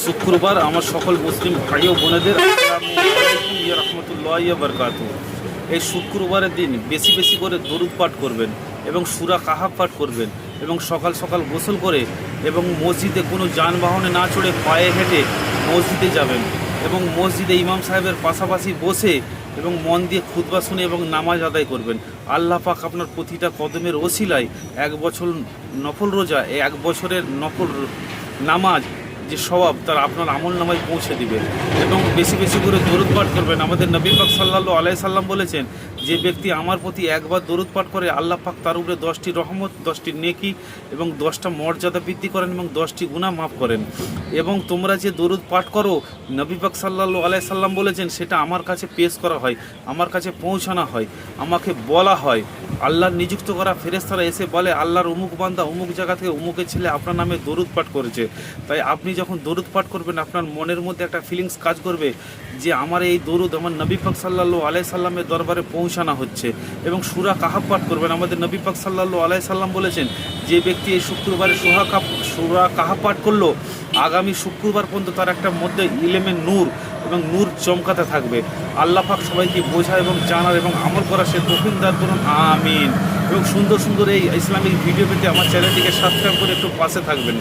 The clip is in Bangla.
শুক্রবার আমার সকল মুসলিম ভাই ও বোনেদের আসসালামু আলাইকুম ওয়া রাহমাতুল্লাহি ওয়া বারাকাতুহু। এই শুক্রবারের দিন বেশি বেশি করে দরুদ পাঠ করবেন এবং সূরা কাহাফ পাঠ করবেন এবং সকাল সকাল গোসল করে এবং মসজিদে কোনো যানবাহনে না চড়ে পায়ে হেঁটে মসজিদে যাবেন এবং মসজিদে ইমাম সাহেবের পাশাপাশি বসে এবং মন দিয়ে খুতবা শুনে এবং নামাজ আদায় করবেন। আল্লাহ পাক আপনার প্রতিটা কদমের ওসিলায় 1 বছর নফল রোজা, এই 1 বছরের নফল নামাজ যে সওয়াব তার আপনার আমল নামায় পৌঁছে দিবে। এবং বেশি বেশি করে দরুদ পাঠ করবেন। আমাদের নবী পাক সাল্লাল্লাহু আলাইহি সাল্লাম বলেছেন, যে ব্যক্তি আমার প্রতি একবার দরুদ পাঠ করে আল্লাহ পাক তার উপরে 10টি রহমত, 10টি নেকি এবং 10টা মর্যাদা বৃদ্ধি করেন এবং 10টি গুনাহ মাফ করেন। এবং তোমরা যে দরুদ পাঠ করো, নবী পাক সাল্লাল্লাহু আলাইহি সাল্লাম বলেছেন, সেটা আমার কাছে পেশ করা হয়, আমার কাছে পৌঁছানো হয়, আমাকে বলা হয়। আল্লাহর নিযুক্ত করা ফেরেশতারা এসে বলে, আল্লাহর অমুক বান্দা অমুক জায়গা থেকে অমুকের ছেলে আপনার নামে দরুদ পাঠ করেছে। তাই আপনি যখন দরুদ পাঠ করবেন, আপনার মনের মধ্যে একটা ফিলিংস কাজ করবে যে আমার এই দরুদ আমার নবী পাক সাল্লাল্লাহু আলাইহি সাল্লামের দরবারে পৌঁছানো হচ্ছে। এবং সূরা কাহাফ পাঠ করবেন। আমাদের নবী পাক সাল্লাল্লাহু আলাইহি সাল্লাম বলেছেন, যে ব্যক্তি এই শুক্রবারে সূরা কাহাফ পাঠ করলো, আগামী শুক্রবার পর্যন্ত তার একটা মধ্যে ইলমে নূর এবং নূর চমকাতে থাকবে। আল্লাহ পাক সবাইকে বোঝা এবং জানার এবং আমল করা সে তৌফিক দান করুন, আমিন। এবং সুন্দর সুন্দর এই ইসলামিক ভিডিও পেতে আমার চ্যানেলটিকে সাবস্ক্রাইব করে একটু পাশে থাকবেন।